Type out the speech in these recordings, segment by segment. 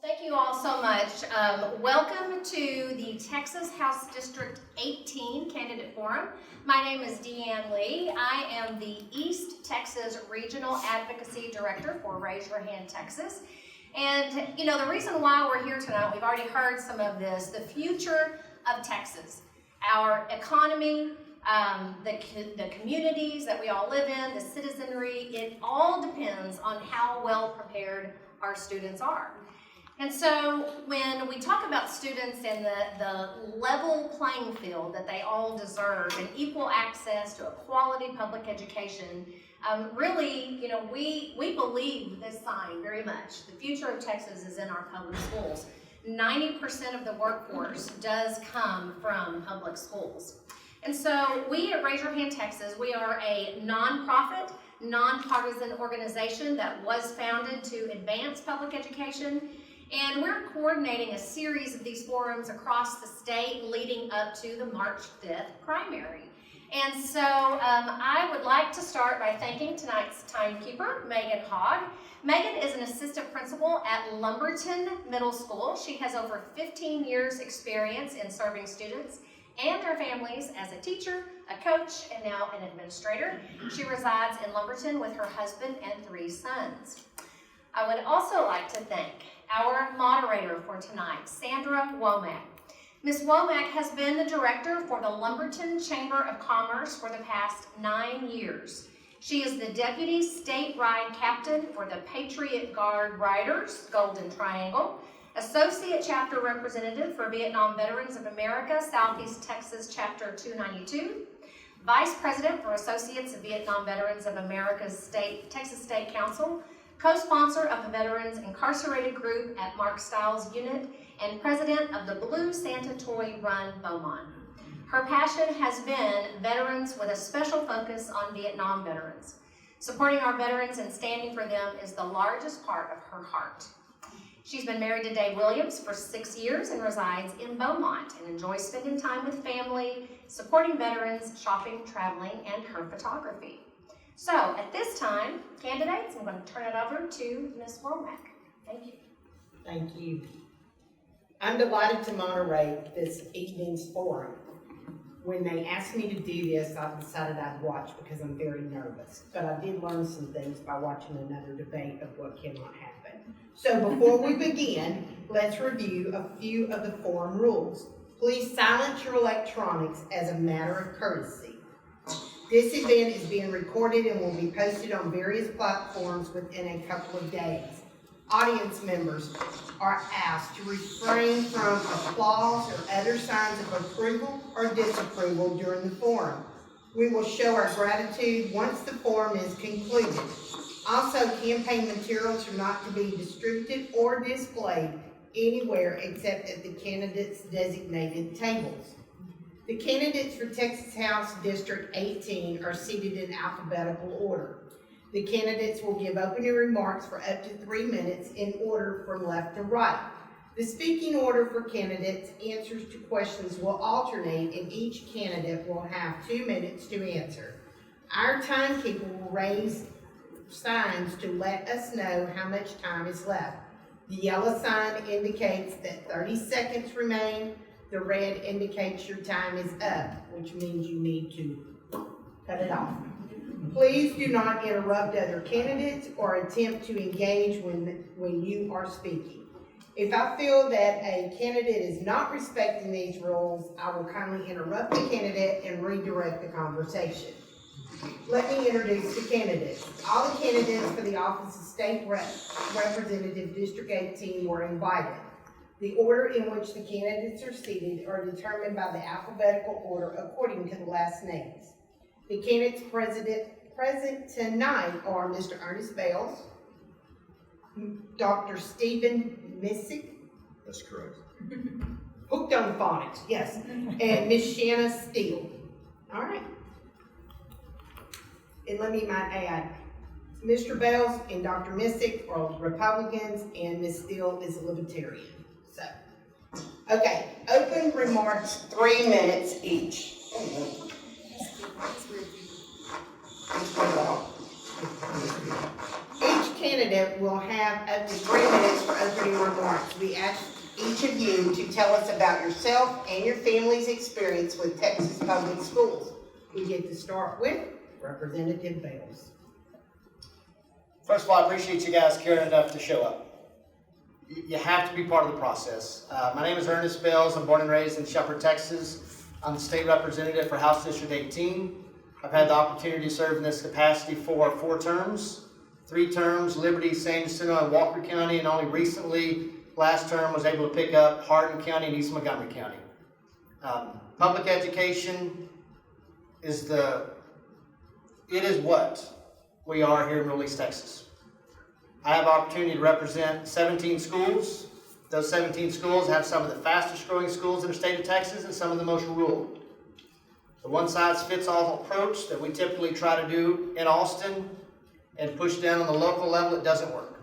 Thank you all so much. Welcome to the Texas House District 18 Candidate Forum. My name is Deanne Lee. I am the East Texas Regional Advocacy Director for Raise Your Hand Texas. And you know, the reason why we're here tonight, we've already heard some of this, the future of Texas, our economy, the communities that we all live in, the citizenry, it all depends on how well prepared our students are. And so when we talk about students and the level playing field that they all deserve and equal access to a quality public education, really, you know, we believe this sign very much. The future of Texas is in our public schools. 90% of the workforce does come from public schools. And so we at Raise Your Hand Texas, we are a nonprofit, nonpartisan organization that was founded to advance public education. And we're coordinating a series of these forums across the state leading up to the March 5th primary. And so I would like to start by thanking tonight's timekeeper, Megan Hogg. Megan is an assistant principal at Lumberton Middle School. She has over 15 years experience in serving students and their families as a teacher, a coach, and now an administrator. She resides in Lumberton with her husband and 3 sons. I would also like to thank our moderator for tonight, Sandra Womack. Ms. Womack has been the director for the Lumberton Chamber of Commerce for the past 9 years. She is the deputy state ride captain for the Patriot Guard Riders, Golden Triangle, associate chapter representative for Vietnam Veterans of America, Southeast Texas Chapter 292, vice president for Associates of Vietnam Veterans of America's Texas State Council, co-sponsor of the Veterans Incarcerated Group at Mark Stiles Unit, and president of the Blue Santa Toy Run Beaumont. Her passion has been veterans with a special focus on Vietnam veterans. Supporting our veterans and standing for them is the largest part of her heart. She's been married to Dave Williams for 6 years and resides in Beaumont and enjoys spending time with family, supporting veterans, shopping, traveling, and her photography. So at this time, candidates, I'm going to turn it over to Ms. Womack. Thank you. Thank you. I'm delighted to moderate this evening's forum. When they asked me to do this, I decided I'd watch because I'm very nervous. But I did learn some things by watching another debate of what cannot happen. So before we begin, let's review a few of the forum rules. Please silence your electronics as a matter of courtesy. This event is being recorded and will be posted on various platforms within a couple of days. Audience members are asked to refrain from applause or other signs of approval or disapproval during the forum. We will show our gratitude once the forum is concluded. Also, campaign materials are not to be distributed or displayed anywhere except at the candidates' designated tables. The candidates for Texas House District 18 are seated in alphabetical order. The candidates will give opening remarks for up to 3 minutes in order from left to right. The speaking order for candidates' answers to questions will alternate, and each candidate will have 2 minutes to answer. Our timekeeper will raise signs to let us know how much time is left. The yellow sign indicates that 30 seconds remain. The red indicates your time is up, which means you need to cut it off. Please do not interrupt other candidates or attempt to engage when you are speaking. If I feel that a candidate is not respecting these rules, I will kindly interrupt the candidate and redirect the conversation. Let me introduce the candidates. All the candidates for the office of State Representative District 18 were invited. The order in which the candidates are seated are determined by the alphabetical order according to the last names. The candidates present tonight are Mr. Ernest Bailes, Dr. Stephen Missick. That's correct. Hooked on phonics, yes. And Ms. Shanna Steele. All right. And let me add, Mr. Bailes and Dr. Missick are Republicans, and Ms. Steele is a Libertarian. So, okay, open remarks, 3 minutes each. Each candidate will have up to 3 minutes for opening remarks. We ask each of you to tell us about yourself and your family's experience with Texas Public Schools. We get to start with Representative Bailes. First of all, I appreciate you guys caring enough to show up. You have to be part of the process. My name is Ernest Bailes. I'm born and raised in Shepherd, Texas. I'm the state representative for House District 18. I've had the opportunity to serve in this capacity for 4 terms, 3 terms, Liberty, San Jacinto, and Walker County, and only recently, last term, was able to pick up Hardin County and East Montgomery County. Public education is what we are here in Middle East Texas. I have the opportunity to represent 17 schools. Those 17 schools have some of the fastest growing schools in the state of Texas and some of the most rural. The one-size-fits-all approach that we typically try to do in Austin and push down on the local level, it doesn't work.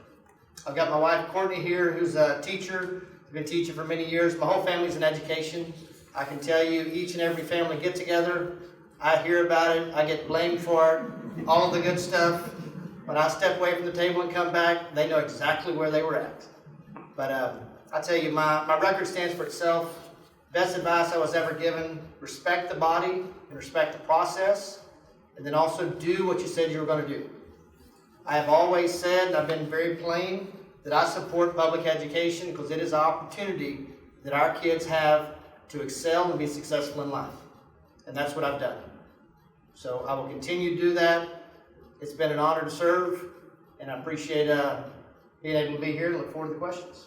I've got my wife Courtney here, who's a teacher. I've been teaching for many years. My whole family's in education. I can tell you, each and every family get together. I hear about it. I get blamed for it. All of the good stuff. When I step away from the table and come back, they know exactly where they were at. But I tell you, my record stands for itself. Best advice I was ever given: respect the body and respect the process, and then also do what you said you were going to do. I have always said, and I've been very plain, that I support public education because it is an opportunity that our kids have to excel and be successful in life. And that's what I've done. So I will continue to do that. It's been an honor to serve, and I appreciate being able to be here and look forward to the questions.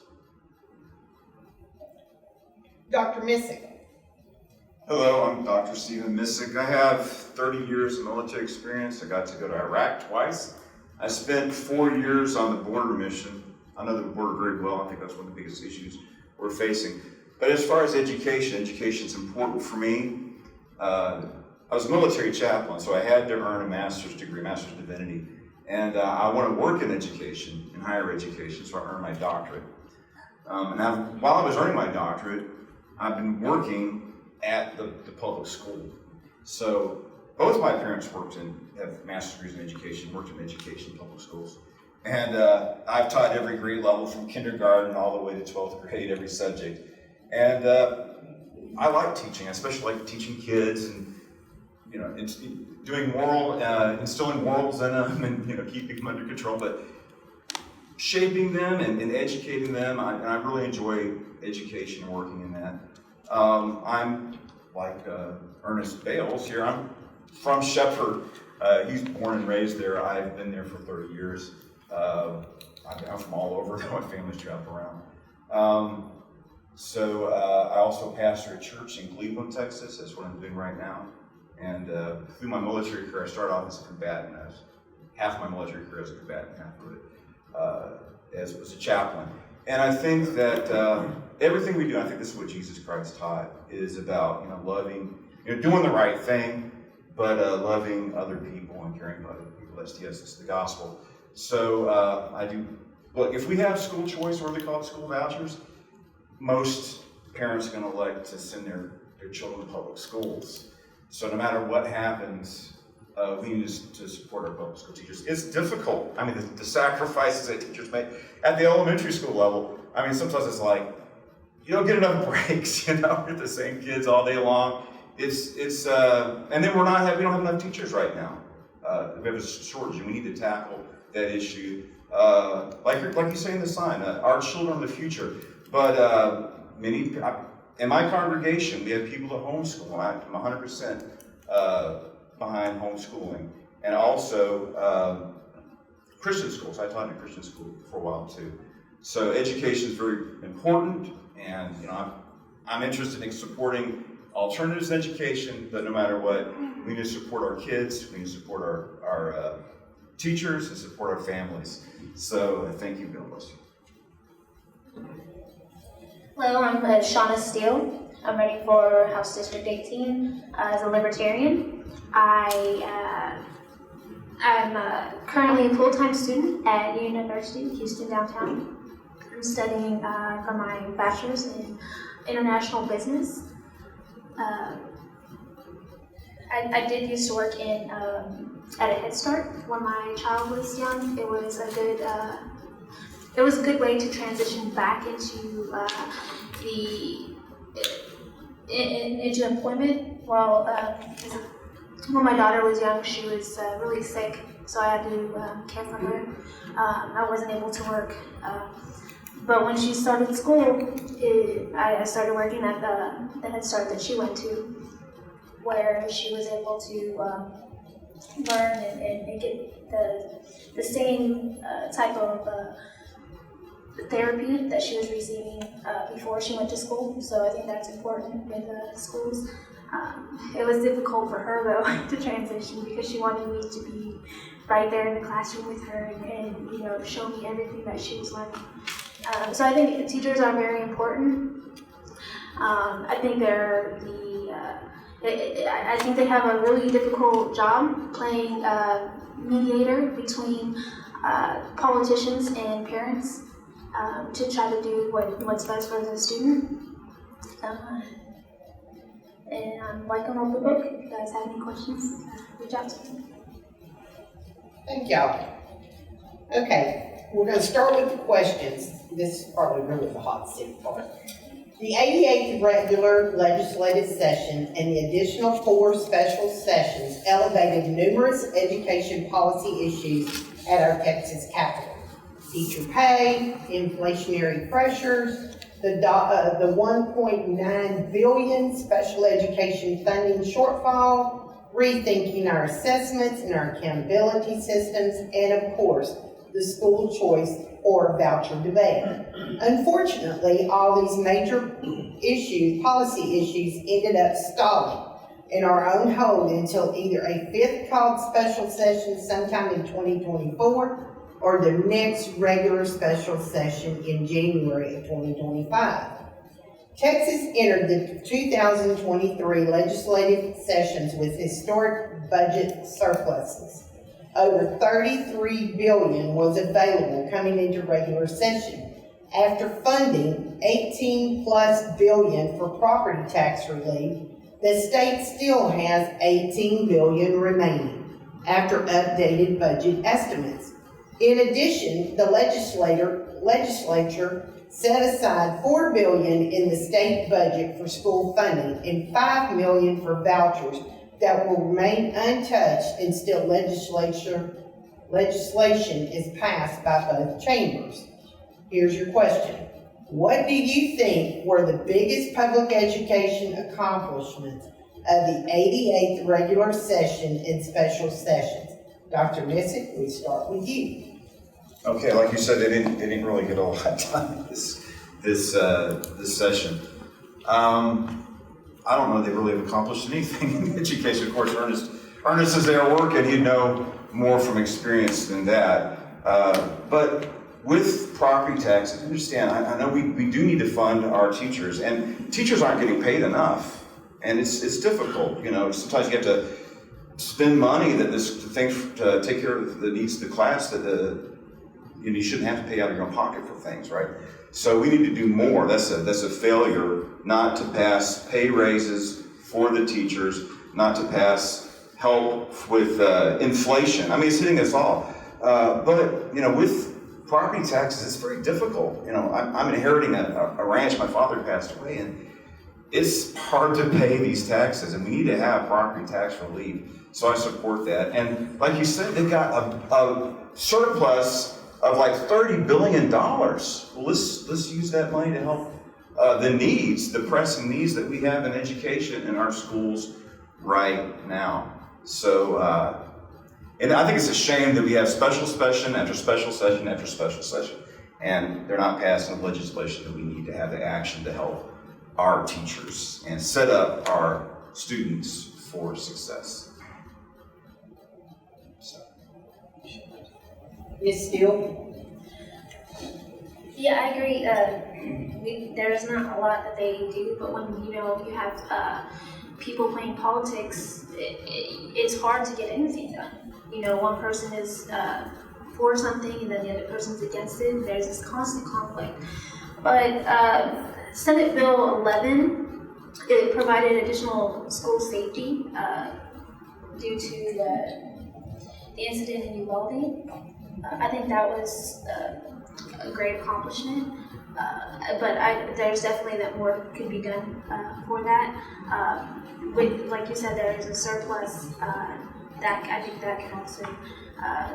Dr. Missick. Hello, I'm Dr. Stephen Missick. I have 30 years of military experience. I got to go to Iraq twice. I spent 4 years on the border mission. I know the border very well. I think that's one of the biggest issues we're facing. But as far as education is important for me. I was a military chaplain, so I had to earn a master's degree, master's of divinity. And I want to work in education, in higher education, so I earned my doctorate. While I was earning my doctorate, I've been working at the public school. So both my parents have master's degrees in education, worked in education in public schools. And I've taught every grade level from kindergarten all the way to 12th grade, every subject. And I like teaching. I especially like teaching kids and doing instilling morals in them and keeping them under control, but shaping them and educating them. I really enjoy education and working in that. I'm like Ernest Bailes here. I'm from Shepherd. He's born and raised there. I've been there for 30 years. I'm from all over. My family's traveled around. So I also pastor a church in Cleveland, Texas. That's what I'm doing right now. And through my military career, I started off as a combatant. Half of my military career as a combatant, half of it as a chaplain. And I think that everything we do, I think this is what Jesus Christ taught, is about loving, doing the right thing, but loving other people and caring about other people. That's the gospel. So I do. Look, if we have school choice, or they call it school vouchers, most parents are going to like to send their children to public schools. So no matter what happens, we need to support our public school teachers. It's difficult. I mean, the sacrifices that teachers make at the elementary school level. I mean, sometimes it's like, you don't get enough breaks, with the same kids all day long. And then we don't have enough teachers right now. We have a shortage, and we need to tackle that issue. Like you say in the sign, our children are the future. But in my congregation, we have people that homeschool. I'm 100% behind homeschooling. And also Christian schools. I taught in a Christian school for a while too. So education is very important, and I'm interested in supporting alternatives in education, but no matter what, we need to support our kids, we need to support our teachers, and support our families. So thank you, God bless you. Hello, I'm Shanna Steele. I'm running for House District 18 as a Libertarian. I'm currently a full-time student at University of Houston downtown. I'm studying for my bachelor's in international business. I did used to work in at a Head Start when my child was young. It was a good way to transition back into into employment. Well, when my daughter was young, she was really sick, so I had to care for her. I wasn't able to work. But when she started school, I started working at the Head Start that she went to, where she was able to learn and get the same type of therapy that she was receiving before she went to school. So I think that's important with schools. It was difficult for her though to transition because she wanted me to be right there in the classroom with her and show me everything that she was learning. So I think teachers are very important. I think I think they have a really difficult job playing mediator between politicians and parents to try to do what's best for the student. And I'm like an open book. If you guys have any questions, reach out to me. Thank y'all. Okay, we're going to start with the questions. This is probably really the hot seat part. The 88th regular legislative session and the additional 4 special sessions elevated numerous education policy issues at our Texas Capitol. Teacher pay, inflationary pressures, the $1.9 billion special education funding shortfall, rethinking our assessments and our accountability systems, and of course, the school choice or voucher debate. Unfortunately, all these major policy issues ended up stalling in our own hold until either a 5th called special session sometime in 2024 or the next regular special session in January of 2025. Texas entered the 2023 legislative sessions with historic budget surpluses. Over $33 billion was available coming into regular session. After funding $18+ billion for property tax relief, the state still has $18 billion remaining after updated budget estimates. In addition, the legislature set aside $4 billion in the state budget for school funding and $5 million for vouchers that will remain untouched until legislation is passed by both chambers. Here's your question. What do you think were the biggest public education accomplishments of the 88th regular session and special sessions? Dr. Missick, we start with you. Okay, like you said, they didn't really get a lot done this session. I don't know they really have accomplished anything in education. Of course, Ernest is there working. He'd know more from experience than that. But with property taxes, understand, I know we do need to fund our teachers, and teachers aren't getting paid enough, and it's difficult. Sometimes you have to spend money to take care of the needs of the class that you shouldn't have to pay out of your own pocket for things, right? So we need to do more. That's a failure not to pass pay raises for the teachers, not to pass help with inflation. I mean, it's hitting us all. But with property taxes, it's very difficult. I'm inheriting a ranch. My father passed away, and it's hard to pay these taxes, and we need to have property tax relief. So I support that. And like you said, they've got a surplus of like $30 billion. Well, let's use that money to help the pressing needs that we have in education in our schools right now. So, and I think it's a shame that we have special session after special session after special session, and they're not passing the legislation that we need to have the action to help our teachers and set up our students for success. Ms. Steele? Yeah, I agree. There's not a lot that they do, but when you have people playing politics, it's hard to get anything done. One person is for something and then the other person's against it. There's this constant conflict. But Senate Bill 11, it provided additional school safety due to the incident in Uvalde. I think that was a great accomplishment, but there's definitely that more could be done for that. With, like you said, there is a surplus that I think that can also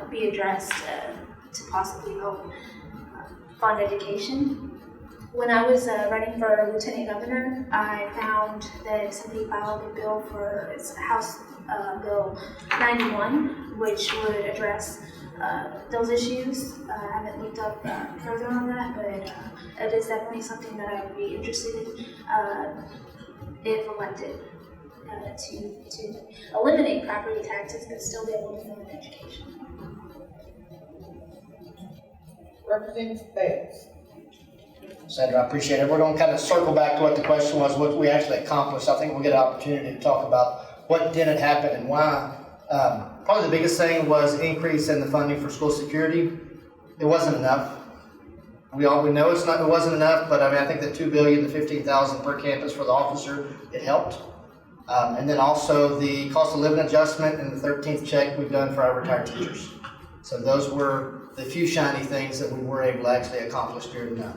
be addressed to possibly help fund education. When I was running for lieutenant governor, I found that somebody filed a bill for House Bill 91, which would address those issues. I haven't looked up further on that, but it is definitely something that I would be interested in if elected, to eliminate property taxes but still be able to fund education. Representative Bailes. Senator, I appreciate it. We're going to kind of circle back to what the question was, what we actually accomplished. I think we'll get an opportunity to talk about what didn't happen and why. Probably the biggest thing was increase in the funding for school security. It wasn't enough. We know it wasn't enough, but I think the $2 billion, the $15,000 per campus for the officer, it helped. And then also the cost of living adjustment and the 13th check we've done for our retired teachers. So those were the few shiny things that we were able to actually accomplish during the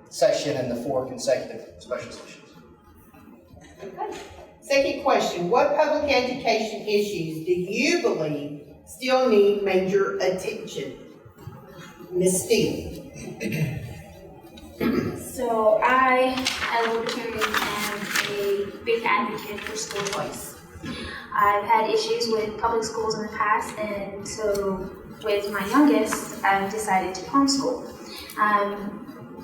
session and the 4 consecutive special sessions. Okay. Second question, what public education issues do you believe still need major attention? Ms. Steele. So I, as a libertarian, am a big advocate for school choice. I've had issues with public schools in the past, and so with my youngest, I've decided to homeschool. I'm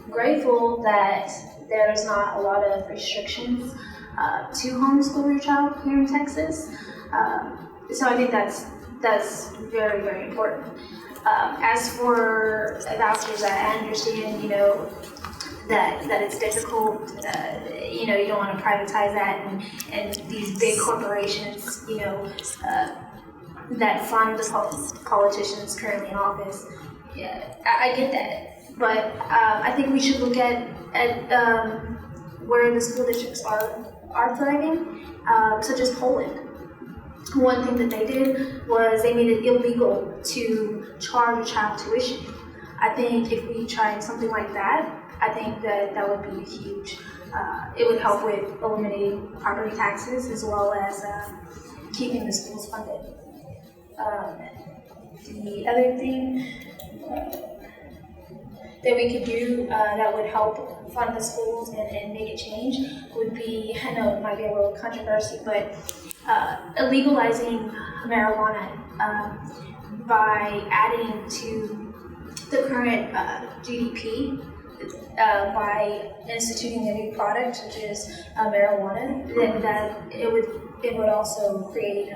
grateful that there's not a lot of restrictions to homeschool your child here in Texas. So I think that's very, very important. As for vouchers, I understand, that it's difficult, you don't want to privatize that, and these big corporations, that fund the politicians currently in office. Yeah, I get that, but I think we should look at where the school districts are thriving, such as Poland. One thing that they did was they made it illegal to charge a child tuition. I think if we tried something like that, I think that would be huge. It would help with eliminating property taxes as well as keeping the schools funded. The other thing that we could do that would help fund the schools and make it change would be, I know it might be a little controversy, but legalizing marijuana by adding to the current GDP by instituting a new product such as marijuana, then that it would also create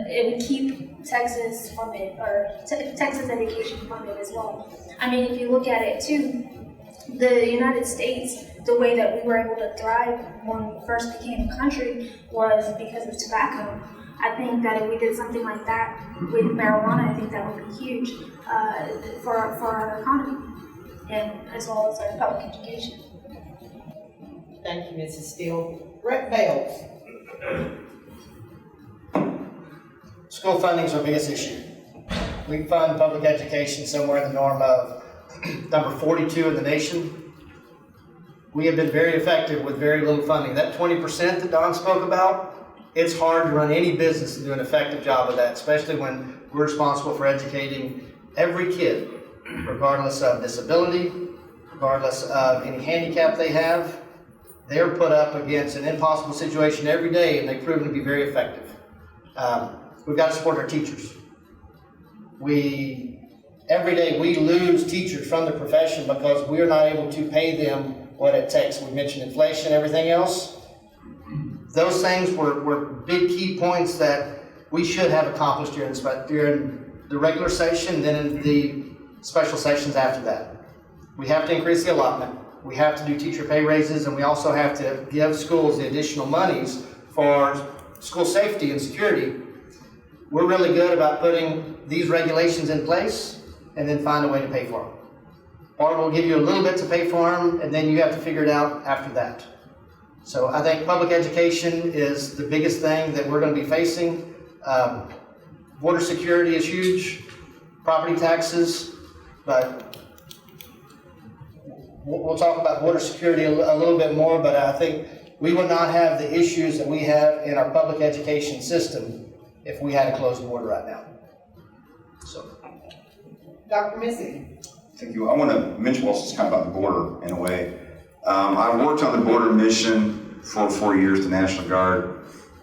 it would keep Texas funded, or Texas education funded as well. I mean, if you look at it too, the United States, the way that we were able to thrive when we first became a country was because of tobacco. I think that if we did something like that with marijuana, I think that would be huge for our economy and as well as our public education. Thank you, Mrs. Steele. Rep. Bailes. School funding is our biggest issue. We fund public education somewhere in the norm of number 42 in the nation. We have been very effective with very little funding. That 20% that Don spoke about, it's hard to run any business and do an effective job of that, especially when we're responsible for educating every kid, regardless of disability, regardless of any handicap they have. They're put up against an impossible situation every day, and they've proven to be very effective. We've got to support our teachers. Every day we lose teachers from the profession because we are not able to pay them what it takes. We mentioned inflation, everything else. Those things were big key points that we should have accomplished during the regular session, then in the special sessions after that. We have to increase the allotment. We have to do teacher pay raises, and we also have to give schools the additional monies for school safety and security. We're really good about putting these regulations in place and then find a way to pay for them. Or we'll give you a little bit to pay for them, and then you have to figure it out after that. So I think public education is the biggest thing that we're going to be facing. Border security is huge, property taxes, but we'll talk about border security a little bit more, but I think we would not have the issues that we have in our public education system if we had a closed border right now. So, Dr. Missick? Thank you. I want to mention also it's kind of about the border in a way. I worked on the border mission for 4 years, the National Guard,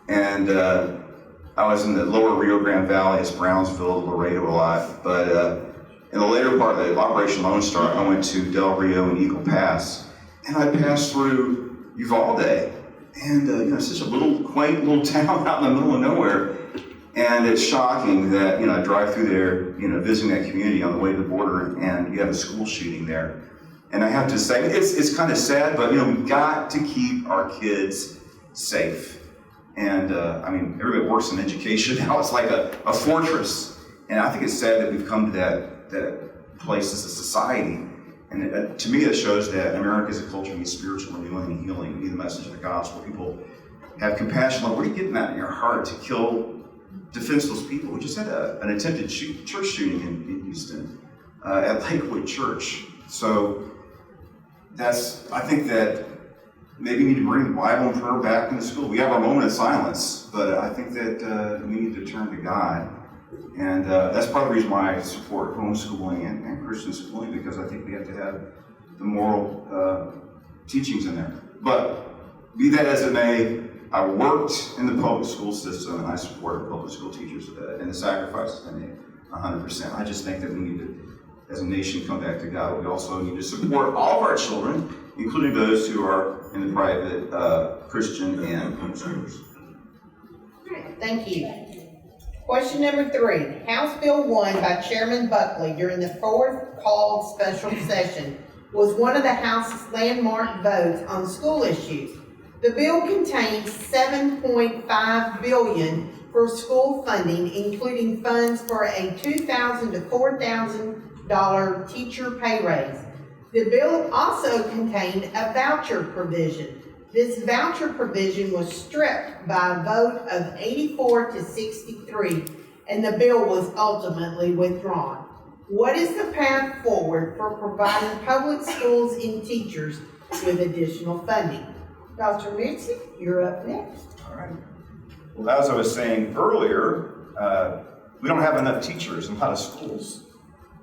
and I was in the lower Rio Grande Valley, it's Brownsville, Laredo a lot, but in the later part of the Operation Lone Star, I went to Del Rio and Eagle Pass, and I passed through Uvalde, and it's such a little quaint little town out in the middle of nowhere, and it's shocking that I drive through there, visiting that community on the way to the border, and you have a school shooting there. And I have to say, it's kind of sad, but we've got to keep our kids safe. And everybody works in education now. It's like a fortress. And I think it's sad that we've come to that place as a society. And to me, it shows that America is a culture of spiritual renewing and healing. We need the message of the gospel. People have compassion. Like, what are you getting at in your heart to kill defenseless people? We just had an attempted church shooting in Houston at Lakewood Church. So I think that maybe we need to bring the Bible and prayer back into school. We have our moment of silence, but I think that we need to turn to God. And that's part of the reason why I support homeschooling and Christian schooling, because I think we have to have the moral teachings in there. But be that as it may, I worked in the public school system, and I support public school teachers and the sacrifices they made 100%. I just think that we need to, as a nation, come back to God, but we also need to support all of our children, including those who are in the private Christian and homeschoolers. Thank you. Question number 3. House Bill 1 by Chairman Buckley during the 4th called special session was one of the House's landmark votes on school issues. The bill contains $7.5 billion for school funding, including funds for a $2,000 to $4,000 teacher pay raise. The bill also contained a voucher provision. This voucher provision was stripped by a vote of 84 to 63, and the bill was ultimately withdrawn. What is the path forward for providing public schools and teachers with additional funding? Dr. Missick, you're up next. All right. Well, as I was saying earlier, we don't have enough teachers in a lot of schools.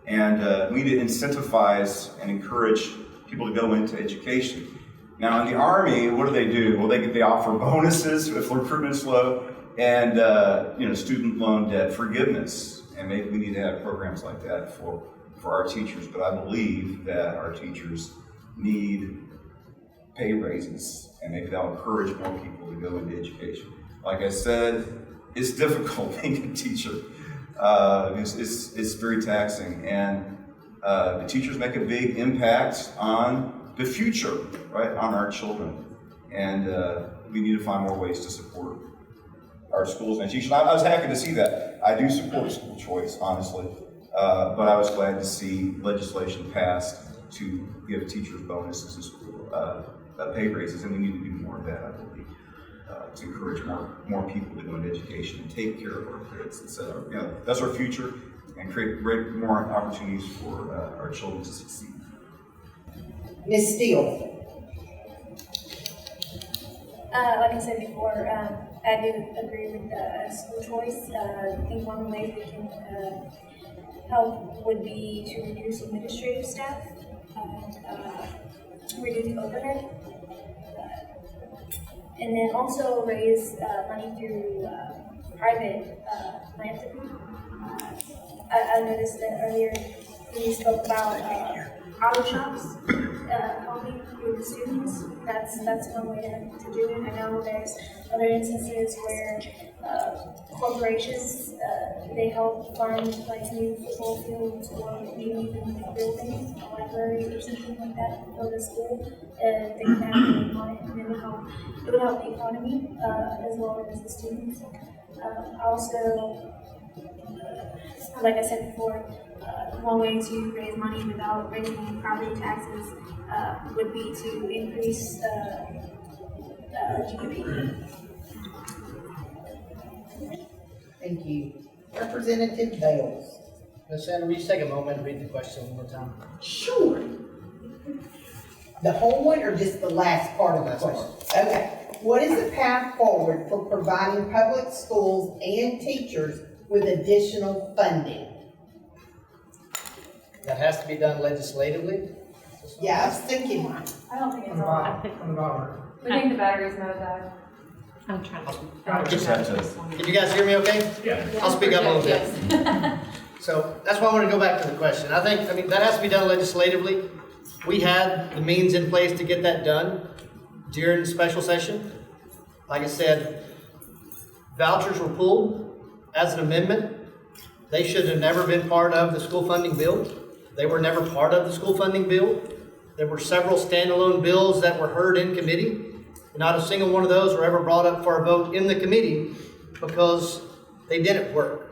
And we need to incentivize and encourage people to go into education. Now, in the Army, what do? Well, they offer bonuses if recruitment's low, and student loan debt forgiveness. And maybe we need to have programs like that for our teachers. But I believe that our teachers need pay raises, and maybe that'll encourage more people to go into education. Like I said, it's difficult being a teacher. It's very taxing, and the teachers make a big impact on the future, right, on our children. And we need to find more ways to support our schools and education. I was happy to see that. I do support school choice, honestly, but I was glad to see legislation passed to give teachers bonuses in school, pay raises, and we need to do more of that, I believe, to encourage more people to go into education and take care of our kids. And that's our future, and create more opportunities for our children to succeed. Ms. Steele. Like I said before, I do agree with school choice. I think one way we can help would be to reduce administrative staff and reduce overhead. And then also raise money through private philanthropy. I noticed that earlier we spoke about auto shops helping with the students. That's one way to do it. I know there's other instances where corporations they help fund like new football fields or maybe even buildings, a library or something like that for the school. They can have money on it, and it would help the economy as well as the students. Also, like I said before, one way to raise money without raising property taxes would be to increase GPP. Thank you. Representative Bailes. Ms. Shanna, will you take a moment and read the question one more time? Sure. The whole one or just the last part of the Last question? Okay. What is the path forward for providing public schools and teachers with additional funding? That has to be done legislatively. Yeah, I was thinking. I don't think it's on. We think the battery's not died. I'm trying to. Just have to. Can you guys hear me okay? Yeah. I'll speak up a little bit. So that's why I want to go back to the question. I mean, that has to be done legislatively. We had the means in place to get that done during special session. Like I said, vouchers were pulled as an amendment. They should have never been part of the school funding bill. They were never part of the school funding bill. There were several standalone bills that were heard in committee. Not a single one of those were ever brought up for a vote in the committee because they didn't work.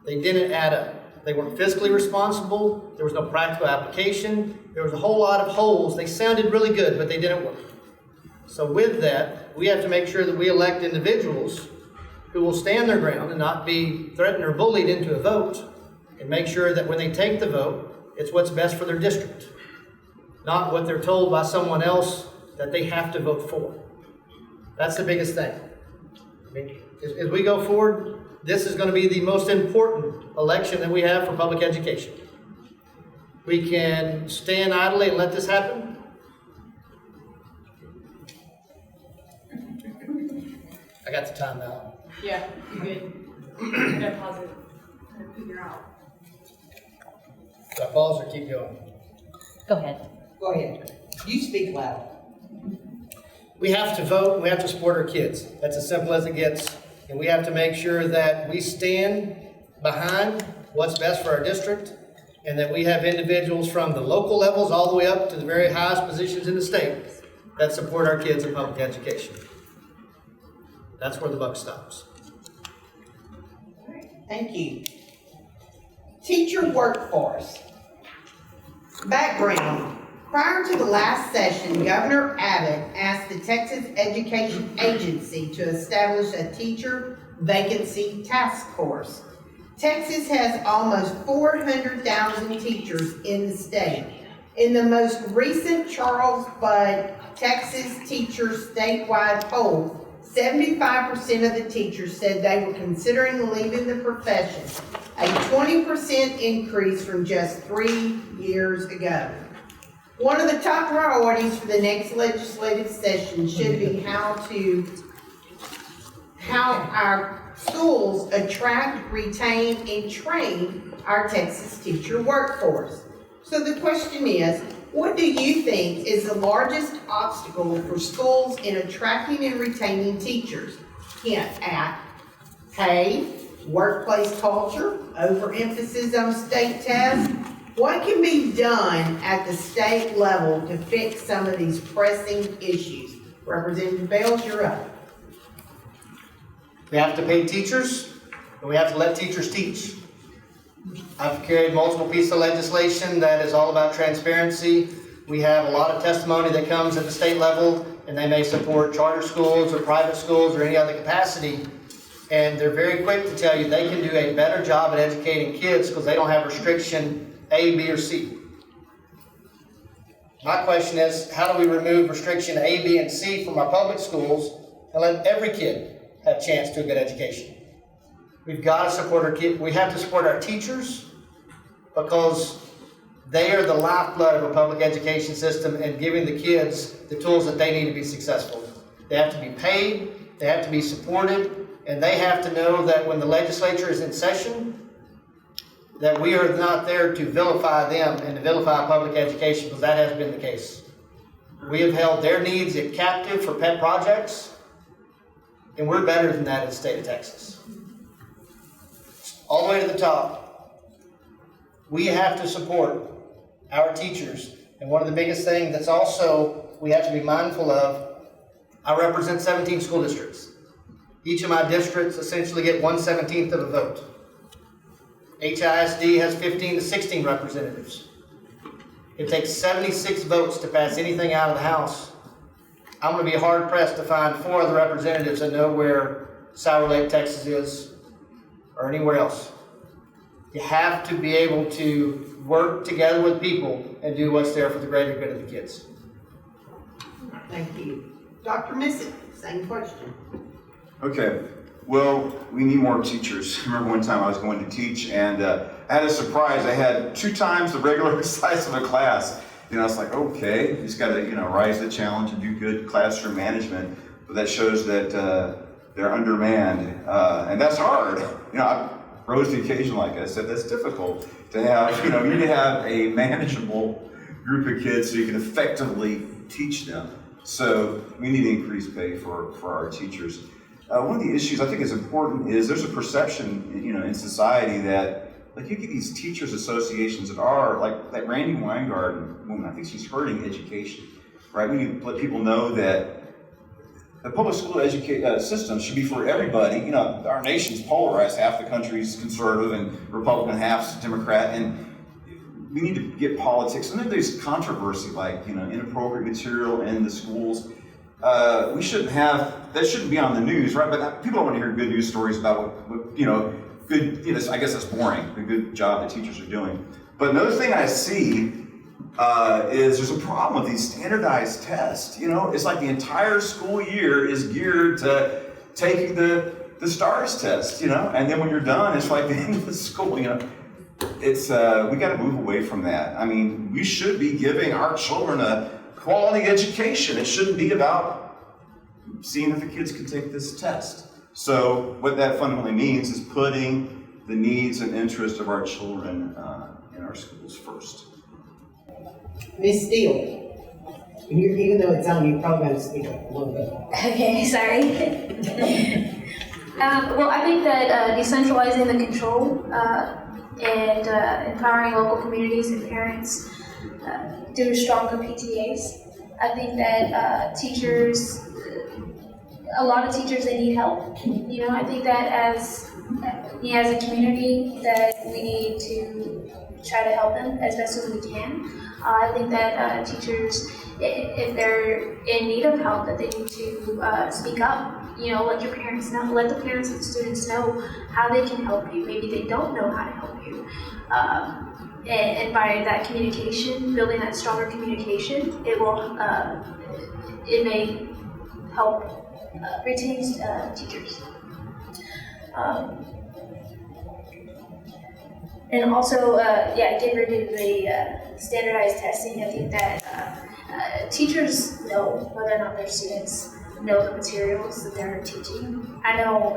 They didn't add up. They weren't fiscally responsible. There was no practical application. There was a whole lot of holes. They sounded really good, but they didn't work. So with that, we have to make sure that we elect individuals who will stand their ground and not be threatened or bullied into a vote, and make sure that when they take the vote, it's what's best for their district, not what they're told by someone else that they have to vote for. That's the biggest thing. I mean, as we go forward, this is going to be the most important election that we have for public education. We can stand idly and let this happen. I got the time now. Yeah, you good. I'm gonna pause it. I'm gonna figure out. Do I pause or keep going? Go ahead. Go ahead. You speak loud. We have to vote, and we have to support our kids. That's as simple as it gets. And we have to make sure that we stand behind what's best for our district, and that we have individuals from the local levels all the way up to the very highest positions in the state that support our kids in public education. That's where the buck stops. Thank you. Teacher workforce. Background. Prior to the last session, Governor Abbott asked the Texas Education Agency to establish a teacher vacancy task force. Texas has almost 400,000 teachers in the state. In the most recent Charles Budd Texas Teachers Statewide poll, 75% of the teachers said they were considering leaving the profession, a 20% increase from just 3 years ago. One of the top priorities for the next legislative session should be how our schools attract, retain, and train our Texas teacher workforce. So the question is, what do you think is the largest obstacle for schools in attracting and retaining teachers? Hint at pay, workplace culture, overemphasis on state tests. What can be done at the state level to fix some of these pressing issues? Representative Bailes, you're up. We have to pay teachers, and we have to let teachers teach. I've carried multiple pieces of legislation that is all about transparency. We have a lot of testimony that comes at the state level, and they may support charter schools or private schools or any other capacity. And they're very quick to tell you they can do a better job at educating kids because they don't have restriction A, B, or C. My question is, how do we remove restriction A, B, and C from our public schools and let every kid have a chance to a good education? We've got to support our kids. We have to support our teachers because they are the lifeblood of a public education system and giving the kids the tools that they need to be successful. They have to be paid, they have to be supported, and they have to know that when the legislature is in session, that we are not there to vilify them and to vilify public education, because that has been the case. We have held their needs captive for pet projects, and we're better than that in the state of Texas. All the way to the top, we have to support our teachers. And one of the biggest things that's also we have to be mindful of, I represent 17 school districts. Each of my districts essentially get 1/17 of a vote. HISD has 15 to 16 representatives. It takes 76 votes to pass anything out of the House. I'm gonna be hard pressed to find 4 other representatives that know where Sour Lake, Texas is, or anywhere else. You have to be able to work together with people and do what's there for the greater good of the kids. Thank you. Dr. Missick, same question. Okay, well, we need more teachers. I remember one time I was going to teach and I had a surprise. I had 2 times the regular size of a class. It's like, okay, you just gotta, rise to the challenge and do good classroom management. But that shows that they're undermanned, and that's hard. I rose to the occasion, like I said, that's difficult to have, you need to have a manageable group of kids so you can effectively teach them. So we need to increase pay for our teachers. One of the issues I think is important is there's a perception, in society that, like, you get these teachers associations that are, like Randy Weingarten woman, I think she's hurting education, right? We need to let people know that the public school system should be for everybody. Our nation's polarized. Half the country's conservative and Republican, half's Democrat, and we need to get politics. And then there's controversy, like, inappropriate material in the schools. We shouldn't have, that shouldn't be on the news, right? But people don't want to hear good news stories about what good, I guess that's boring, the good job that teachers are doing. But another thing I see is there's a problem with these standardized tests. It's like the entire school year is geared to taking the STARS test, and then when you're done, it's like the end of the school, It's, we gotta move away from that. I mean, we should be giving our children a quality education. It shouldn't be about seeing if the kids can take this test. So what that fundamentally means is putting the needs and interests of our children in our schools first. Ms. Steele, even though it's on, you're probably going to speak up a little bit. Okay, sorry. Well, I think that decentralizing the control and empowering local communities and parents through stronger PTAs. I think that teachers, a lot of teachers, they need help. I think that as a community that we need to try to help them as best as we can. I think that teachers, if they're in need of help, that they need to speak up. Let your parents know, let the parents and students know how they can help you. Maybe they don't know how to help you. And by that communication, building that stronger communication, it may help retain teachers. And also, get rid of the standardized testing. I think that teachers know whether or not their students know the materials that they're teaching. I know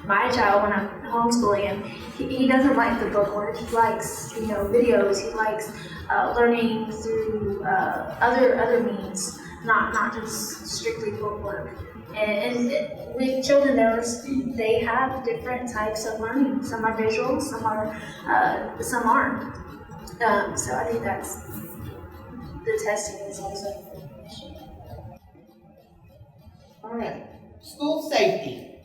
my child, when I'm homeschooling him, he doesn't like the book work. He likes, videos. He likes learning through other means, not just strictly book work. And with children, they have different types of learning. Some are visual, some aren't. So I think that's the testing is also an issue. All right. School safety.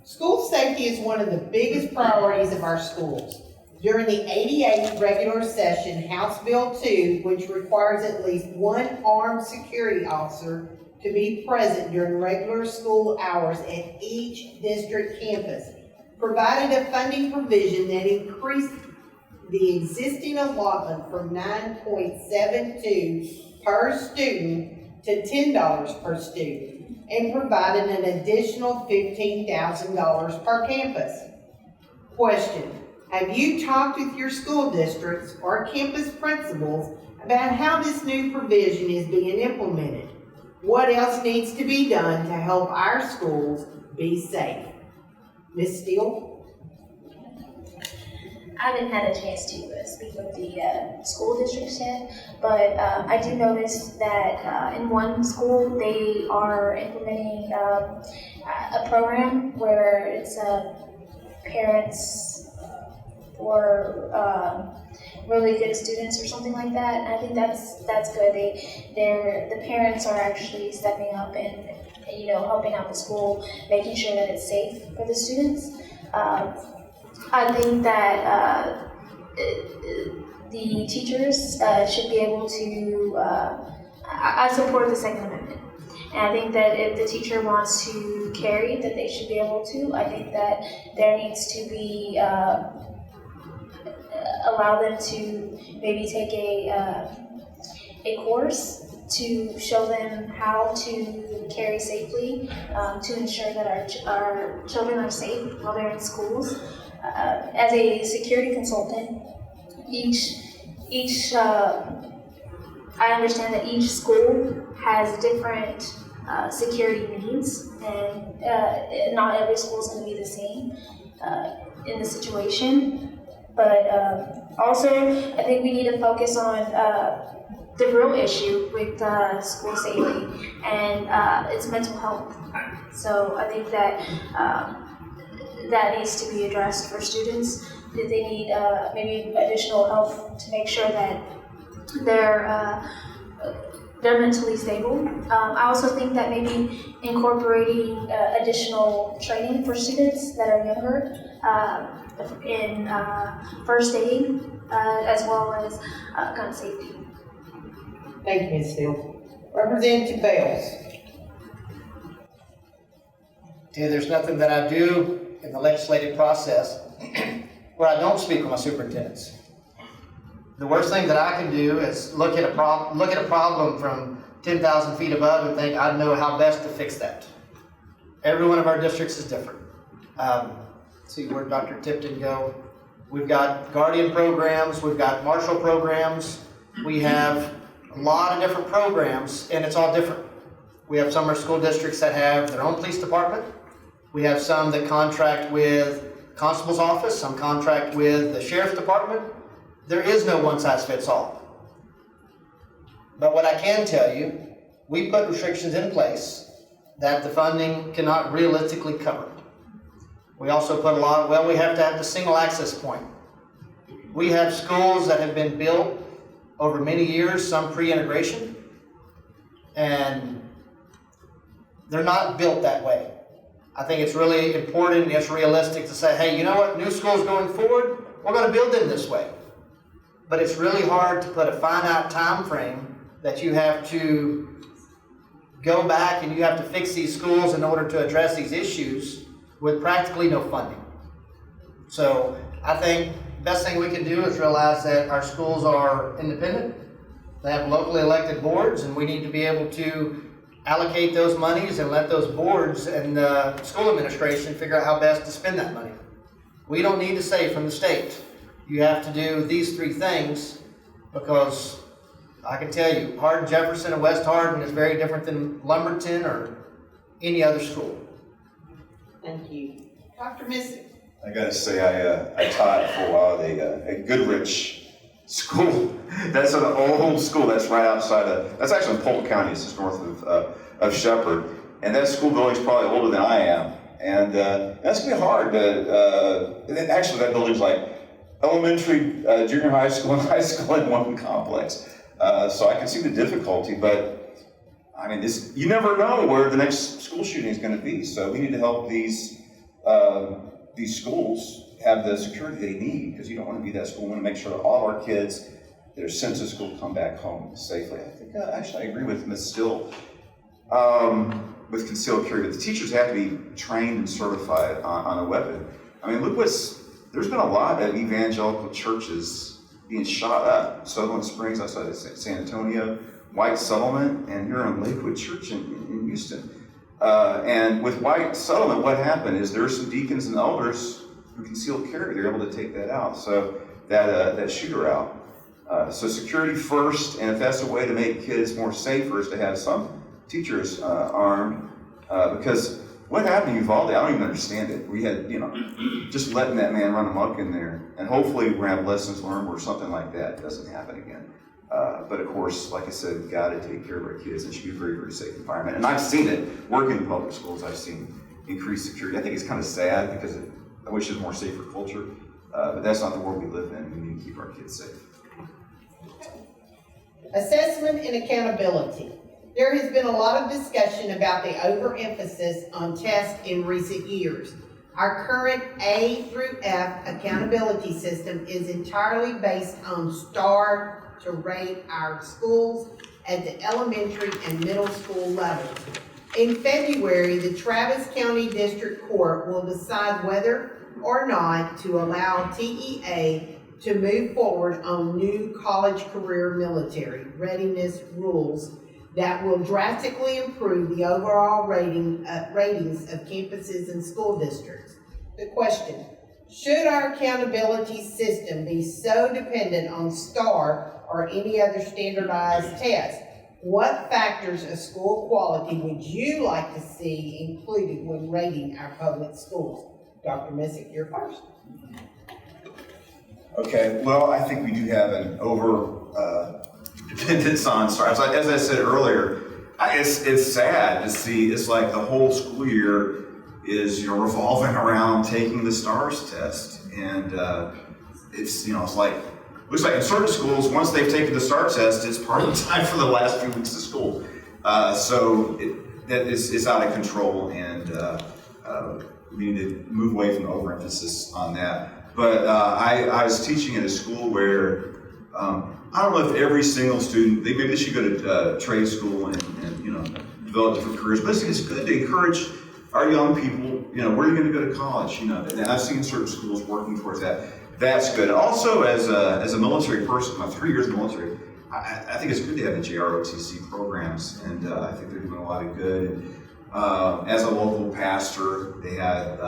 School safety is one of the biggest priorities of our schools. During the 88th regular session, House Bill 2, which requires at least one armed security officer to be present during regular school hours at each district campus, provided a funding provision that increased the existing allotment from $9.72 per student to $10 per student, and provided an additional $15,000 per campus. Question: have you talked with your school districts or campus principals about how this new provision is being implemented? What else needs to be done to help our schools be safe? Ms. Steele? I haven't had a chance to speak with the school districts yet, but I do notice that in one school they are implementing a program where it's parents for really good students or something like that. And I think that's good. The parents are actually stepping up and helping out the school, making sure that it's safe for the students. I think that the teachers should be able to. I support the Second Amendment, And I think that if the teacher wants to carry, that they should be able to. I think that there needs to be, allow them to maybe take a course to show them how to carry safely, to ensure that our children are safe while they're in schools. As a security consultant, I understand that each school has different security needs, and not every school is going to be the same in the situation. But also, I think we need to focus on the real issue with school safety, and it's mental health. So I think that that needs to be addressed for students, that they need maybe additional help to make sure that they're mentally stable. I also think that maybe incorporating additional training for students that are younger in first aid as well as gun safety. Thank you, Ms. Steele. Representative Bailes. There's nothing that I do in the legislative process where I don't speak with my superintendents. The worst thing that I can do is look at a problem from 10,000 feet above and think I know how best to fix that. Every one of our districts is different. See, where'd Dr. Tipton go? We've got Guardian programs, we've got Marshall programs, we have a lot of different programs, and it's all different. We have some of our school districts that have their own police department. We have some that contract with constable's office, some contract with the sheriff's department. There is no one-size-fits-all. But what I can tell you, we put restrictions in place that the funding cannot realistically cover. We also put we have to have the single access point. We have schools that have been built over many years, some pre-integration, and they're not built that way. I think it's really important and it's realistic to say, hey, you know what, new schools going forward, we're going to build them this way. But it's really hard to put a finite time frame that you have to go back and you have to fix these schools in order to address these issues with practically no funding. So I think the best thing we can do is realize that our schools are independent. They have locally elected boards, and we need to be able to allocate those monies and let those boards and the school administration figure out how best to spend that money. We don't need to say from the state, you have to do these three things, because I can tell you, Hardin Jefferson and West Hardin is very different than Lumberton or any other school. Thank you. Dr. Missick. I gotta say, I taught for a while at Goodrich School. That's an old school that's right outside that's actually in Polk County, it's just north of Shepherd. And that school building's probably older than I am. And that's gonna be hard actually that building's like elementary, junior high school, and high school in one complex. So I can see the difficulty, but I mean, you never know where the next school shooting is gonna be. So we need to help these schools have the security they need, because you don't want to be that school. We want to make sure that all of our kids that are sent to school come back home safely. I think, actually, I agree with Ms. Steele with concealed carry, but the teachers have to be trained and certified on a weapon. I mean, there's been a lot of evangelical churches being shot up. Sutherland Springs outside of San Antonio, White Settlement, and here on Lakewood Church in Houston. And with White Settlement, what happened is there are some deacons and elders who concealed carry. They're able to take that out, so that shooter out. So security first, and if that's a way to make kids more safer, is to have some teachers armed. Because what happened in Uvalde, I don't even understand it. We had, just letting that man run amok in there, and hopefully we're gonna have lessons learned where something like that doesn't happen again. But of course, like I said, we've got to take care of our kids. It should be a very, very safe environment. And I've seen it, working in public schools, I've seen increased security. I think it's kind of sad, because I wish it was a more safer culture, but that's not the world we live in. We need to keep our kids safe. Assessment and accountability. There has been a lot of discussion about the overemphasis on tests in recent years. Our current A through F accountability system is entirely based on STAR to rate our schools at the elementary and middle school levels. In February, the Travis County District Court will decide whether or not to allow TEA to move forward on new college career military readiness rules that will drastically improve the overall ratings of campuses and school districts. The question, should our accountability system be so dependent on STAR or any other standardized test? What factors of school quality would you like to see included when rating our public schools? Dr. Missick, you're first. Okay, well, I think we do have an dependence on stars. As I said earlier, it's sad to see. It's like the whole school year is revolving around taking the STARS test, and it's like looks like in certain schools once they've taken the STAR test, it's part of the time for the last few weeks of school. So it's out of control, and we need to move away from the overemphasis on that. But I was teaching at a school where I don't know if every single student, maybe they should go to trade school and develop different careers, but it's good to encourage our young people, where are you going to go to college? And I've seen certain schools working towards that. That's good. Also, as a military person, my 3 years military, I think it's good to have the JROTC programs, and I think they're doing a lot of good. And, as a local pastor, they had,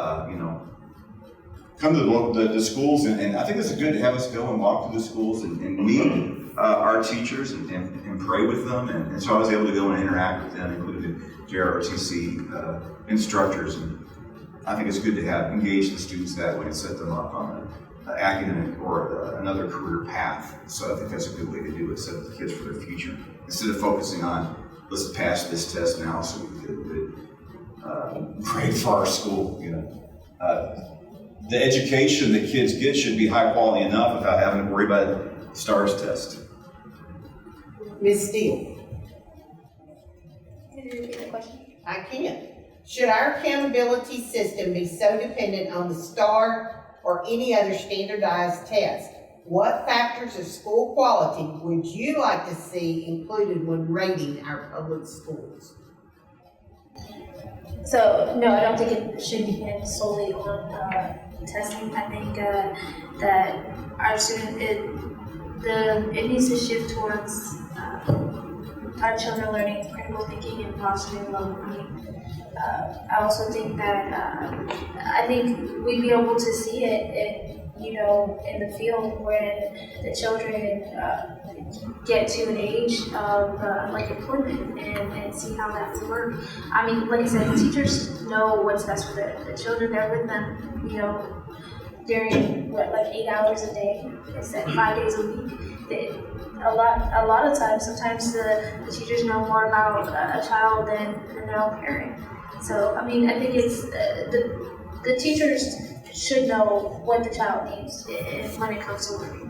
come to the schools, and I think it's good to have us go and walk through the schools and meet our teachers and pray with them. And so I was able to go and interact with them, including the JROTC instructors. And I think it's good to engage the students that way and set them up on an academic or another career path. So I think that's a good way to do it, set up the kids for their future. Instead of focusing on, let's pass this test now so we can get a good grade for our school. The education that kids get should be high quality enough without having to worry about the STARS test. Ms. Steele. Can you repeat the question? I can. Should our accountability system be so dependent on the STAR or any other standardized test? What factors of school quality would you like to see included when rating our public schools? So, no, I don't think it should depend solely on testing. I think that our student, it needs to shift towards our children learning critical thinking and positive development. I also think that I think we'd be able to see it in the field when the children get to an age of employment and see how that would work. I mean, like I said, the teachers know what's best for the children. They're with them, during 8 hours a day. It's 5 days a week. A lot of times, sometimes the teachers know more about a child than their own parent. So, I mean, I think it's the teachers should know what the child needs when it comes to learning.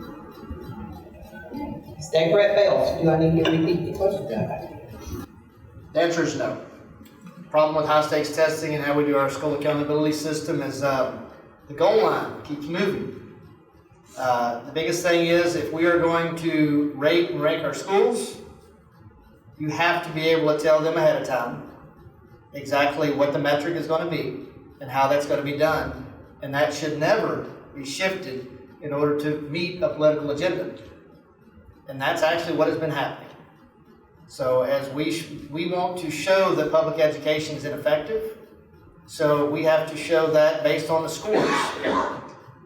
Ernest Bailes, do I need to repeat the question? The answer is no. The problem with high stakes testing and how we do our school accountability system is the goal line keeps moving. The biggest thing is if we are going to rate and rank our schools, you have to be able to tell them ahead of time exactly what the metric is going to be and how that's going to be done. And that should never be shifted in order to meet a political agenda. And that's actually what has been happening. So as we want to show that public education is ineffective, so we have to show that based on the scores.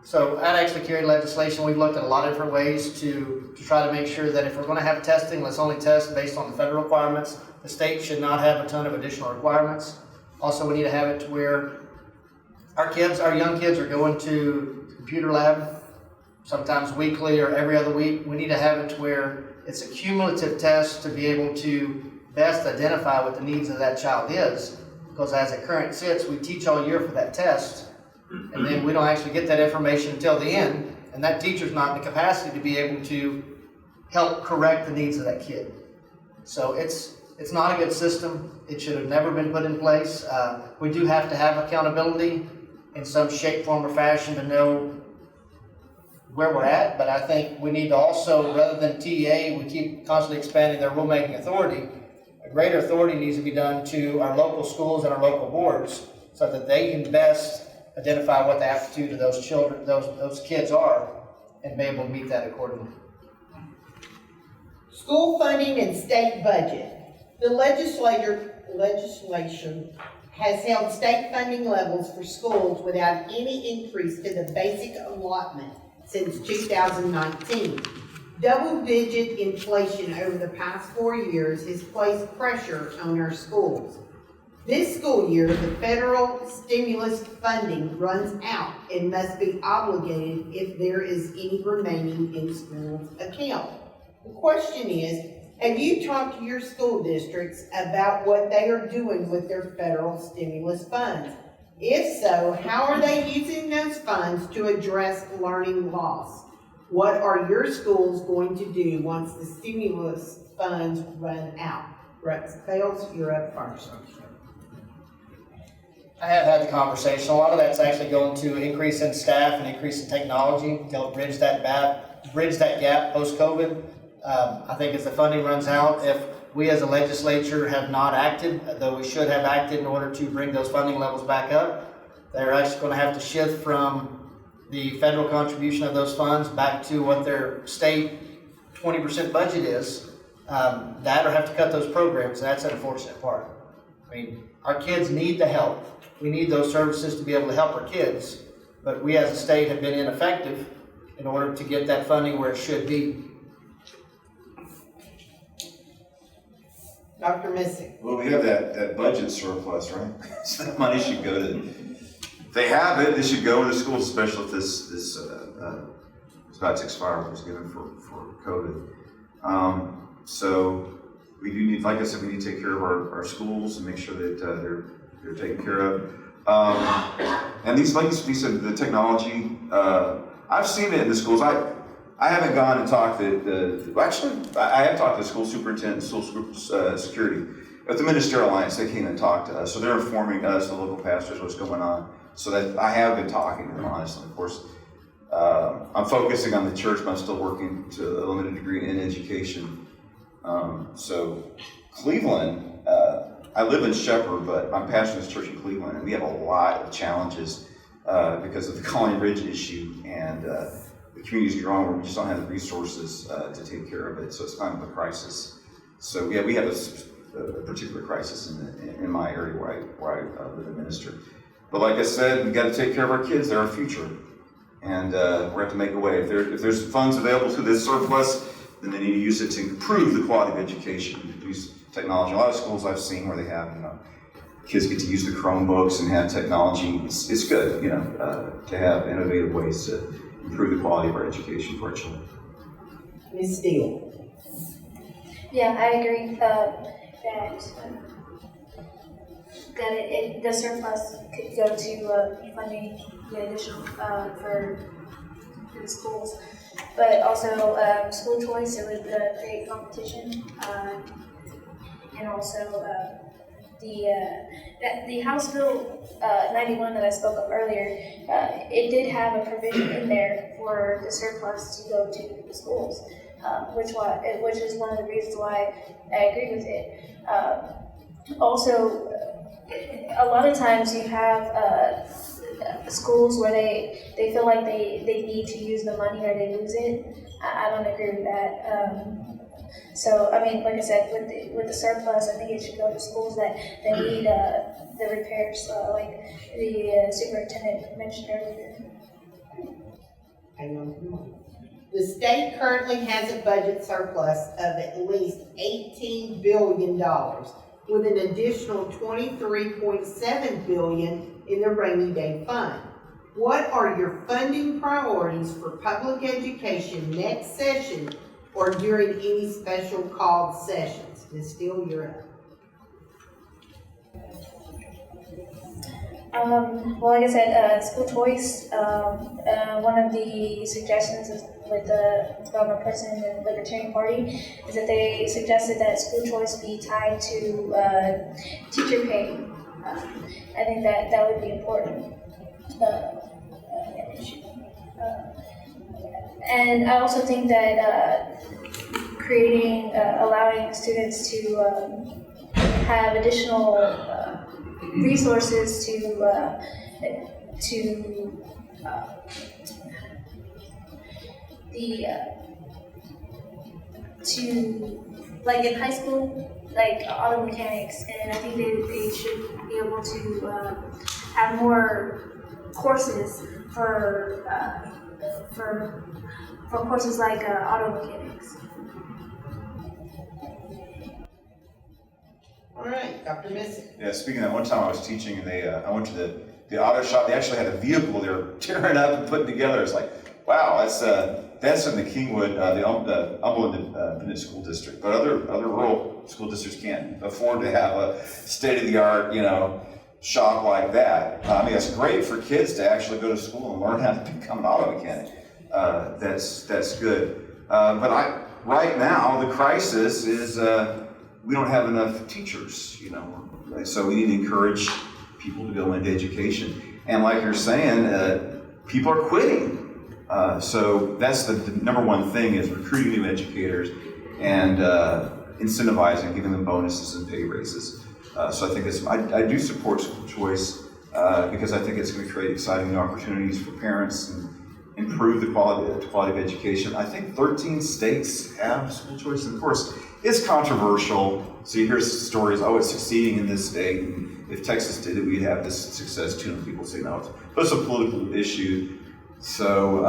So at actually carried legislation, we've looked at a lot of different ways to try to make sure that if we're going to have testing, let's only test based on the federal requirements. The state should not have a ton of additional requirements. Also, we need to have it to where our young kids are going to the computer lab sometimes weekly or every other week. We need to have it to where it's a cumulative test to be able to best identify what the needs of that child is. Because as it currently sits, we teach all year for that test, and then we don't actually get that information until the end, and that teacher's not in the capacity to be able to help correct the needs of that kid. So it's not a good system. It should have never been put in place. We do have to have accountability in some shape, form, or fashion to know where we're at, but I think we need to also, rather than TEA, we keep constantly expanding their rulemaking authority. A greater authority needs to be done to our local schools and our local boards so that they can best identify what the aptitude of those children, those kids are, and be able to meet that accordingly. School funding and state budget. The legislation has held state funding levels for schools without any increase to the basic allotment since 2019. Double-digit inflation over the past 4 years has placed pressure on our schools. This school year, the federal stimulus funding runs out and must be obligated if there is any remaining in schools' account. The question is, have you talked to your school districts about what they are doing with their federal stimulus funds? If so, how are they using those funds to address learning loss? What are your schools going to do once the stimulus funds run out? Ernest Bailes, you're up first. I have had the conversation. A lot of that's actually going to increase in staff and increase in technology to help bridge that gap post-COVID. I think as the funding runs out, if we as a legislature have not acted, though we should have acted in order to bring those funding levels back up, they're actually going to have to shift from the federal contribution of those funds back to what their state 20% budget is, that or have to cut those programs. That's an unfortunate part. I mean, our kids need the help. We need those services to be able to help our kids, but we as a state have been ineffective in order to get that funding where it should be. Dr. Missick. Well, we have that budget surplus, right? So that money should go to, they have it, they should go to the schools, especially if this about to expire was given for COVID. So we do need, like I said, we need to take care of our schools and make sure that they're taken care of. And these, like we said, the technology, I've seen it in the schools. I haven't gone and talked to I have talked to the school superintendent, school security. At the Ministerial Alliance, they came and talked to us, so they're informing us, the local pastors, what's going on. So that I have been talking to them, honestly. Of course, I'm focusing on the church, but I'm still working to a limited degree in education. So Cleveland, I live in Shepherd, but I'm pastoring this church in Cleveland, and we have a lot of challenges because of the Colony Ridge issue, and the community's growing where we just don't have the resources to take care of it, so it's kind of a crisis. So yeah, we have a particular crisis in my area where I live and minister. But like I said, we got to take care of our kids; they're our future, and we have to make a way. If there's funds available to this surplus, then they need to use it to improve the quality of education. Use technology. A lot of schools I've seen where they have, kids get to use the Chromebooks and have technology. It's good, to have innovative ways to improve the quality of our education for our children. Ms. Steele. Yeah, I agree that the surplus could go to funding the additional for the schools, but also school choice. It would create competition, and also the House Bill 91 that I spoke of earlier. It did have a provision in there for the surplus to go to the schools, which is one of the reasons why I agree with it. Also, a lot of times you have schools where they feel like they need to use the money or they lose it. I don't agree with that. So, I mean, like I said, with the surplus, I think it should go to schools that need the repairs, like the superintendent mentioned earlier. Hang on. The state currently has a budget surplus of at least $18 billion, with an additional $23.7 billion in the rainy day fund. What are your funding priorities for public education next session or during any special called sessions? Ms. Steele, you're up. Well, like I said, school choice, one of the suggestions with the Governor President and the Libertarian Party is that they suggested that school choice be tied to teacher pay. I think that would be important. And I also think that allowing students to have additional resources like in high school, like auto mechanics, and I think they should be able to have more courses for courses like auto mechanics. All right, Dr. Missick. Yeah, speaking of that, one time I was teaching and I went to the auto shop. They actually had a vehicle they were tearing up and putting together. It's like, wow, that's in the Kingwood, the Umberland Independent School District. But other rural school districts can't afford to have a state-of-the-art, shop like that. I mean, it's great for kids to actually go to school and learn how to become an auto mechanic. That's good. But right now, the crisis is we don't have enough teachers, so we need to encourage people to go into education. And like you're saying, people are quitting. So that's the number one thing is recruiting new educators and incentivizing, giving them bonuses and pay raises. So I think I do support school choice because I think it's going to create exciting new opportunities for parents and improve the quality of education. I think 13 states have school choice, and of course, it's controversial. So you hear stories, it's succeeding in this state, and if Texas did it, we'd have this success too, and people say no. But it's a political issue. So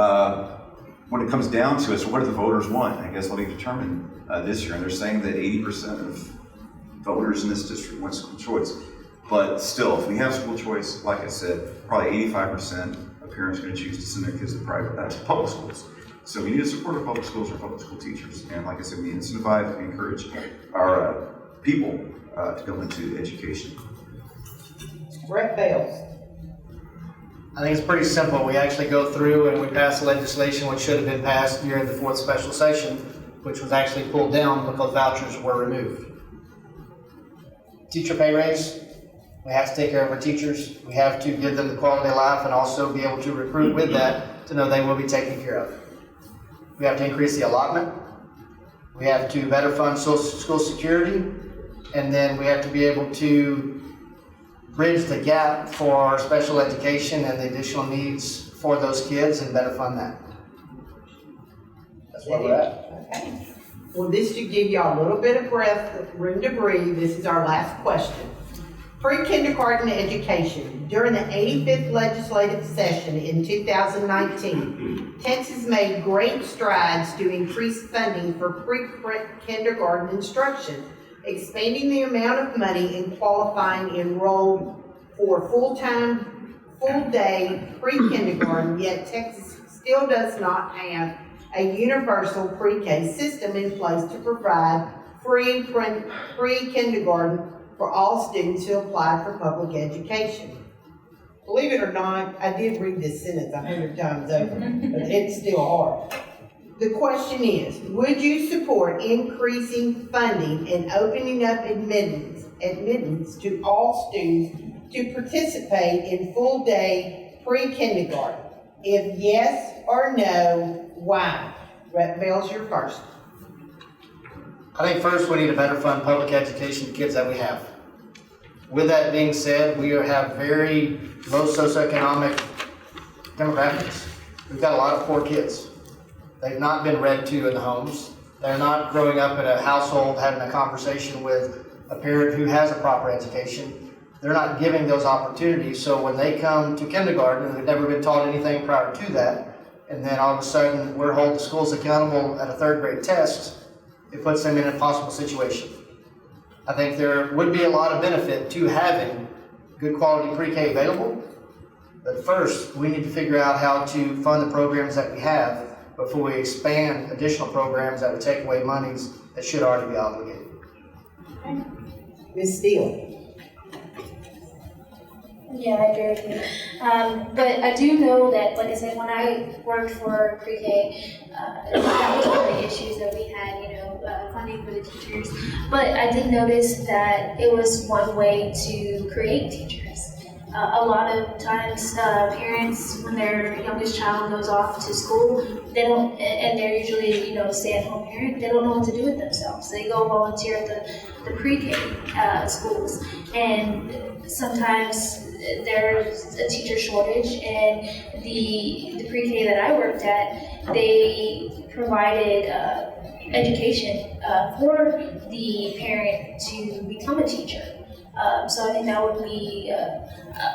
when it comes down to it, so what do the voters want? I guess let me determine this year, and they're saying that 80% of voters in this district want school choice. But still, if we have school choice, like I said, probably 85% of parents are going to choose to send their kids to public schools. So we need to support our public schools, our public school teachers. And like I said, we need to incentivize and encourage our people to go into education. Ernest Bailes. I think it's pretty simple. We actually go through and we pass legislation which should have been passed during the fourth special session, which was actually pulled down because vouchers were removed. Teacher pay raise. We have to take care of our teachers. We have to give them the quality of life and also be able to recruit with that to know they will be taken care of. We have to increase the allotment. We have to better fund school security. And then we have to be able to bridge the gap for our special education and the additional needs for those kids and better fund that. That's where we're at. Okay. Well, this should give y'all a little bit of room to breathe. This is our last question. Pre-kindergarten education. During the 85th legislative session in 2019, Texas made great strides to increase funding for pre-kindergarten instruction, expanding the amount of money in qualifying enrolled for full-day pre-kindergarten, yet Texas still does not have a universal pre-K system in place to provide free pre-kindergarten for all students who apply for public education. Believe it or not, I did read this sentence 100 times over, but it's still hard. The question is, would you support increasing funding and opening up admittance to all students to participate in full-day pre-kindergarten? If yes or no, why? Ernest Bailes, you're first. I think first we need to better fund public education to kids that we have. With that being said, we have very low socioeconomic demographics. We've got a lot of poor kids. They've not been read to in the homes. They're not growing up in a household having a conversation with a parent who has a proper education. They're not giving those opportunities, so when they come to kindergarten and they've never been taught anything prior to that, and then all of a sudden we're holding schools accountable at a third grade test, it puts them in an impossible situation. I think there would be a lot of benefit to having good quality pre-K available, but first we need to figure out how to fund the programs that we have before we expand additional programs that would take away monies that should already be obligated. Ms. Steele. Yeah, I agree with you. But I do know that, like I said, when I worked for pre-K, that was one of the issues that we had, funding for the teachers. But I did notice that it was one way to create teachers. a lot of times, parents, when their youngest child goes off to school, they don't, and they're usually, stay-at-home parent, they don't know what to do with themselves. They go volunteer at the pre-K schools, and sometimes there's a teacher shortage, and the pre-K that I worked at, they provided education for the parent to become a teacher. So I think that would be,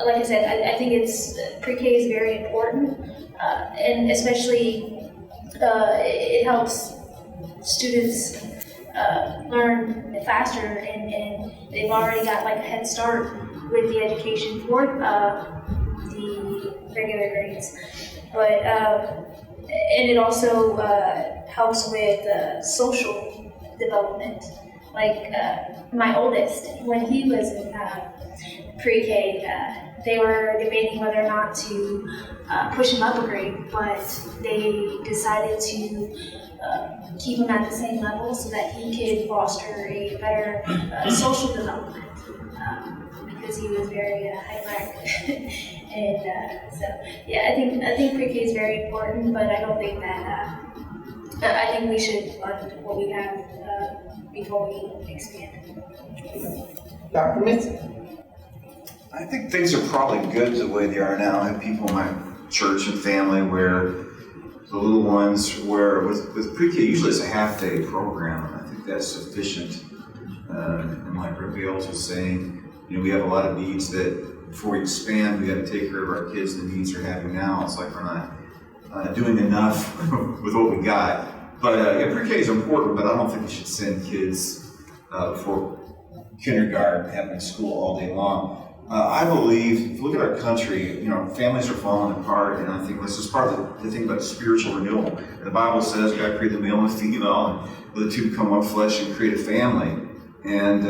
like I said, I think pre-K is very important, and especially it helps students learn faster, and they've already got like a head start with the education for the regular grades. But and it also helps with social development. Like my oldest, when he was in pre-K, they were debating whether or not to push him up a grade, but they decided to keep him at the same level so that he could foster a better social development, because he was very hyperactive. And so, yeah, I think pre-K is very important, but I don't think that, I think we should fund what we have before we expand. Dr. Missick? I think things are probably good the way they are now. I have people in my church and family where the little ones, where with pre-K, usually it's a half-day program, and I think that's sufficient. And like Ernest Bailes was saying, we have a lot of needs that before we expand, we got to take care of our kids, the needs they're having now. It's like we're not doing enough with what we got. But pre-K is important, but I don't think we should send kids for kindergarten, having school all day long. I believe, if you look at our country, families are falling apart, and I think this is part of the thing about spiritual renewal. The Bible says God created the male and female, and the two become one flesh and create a family. And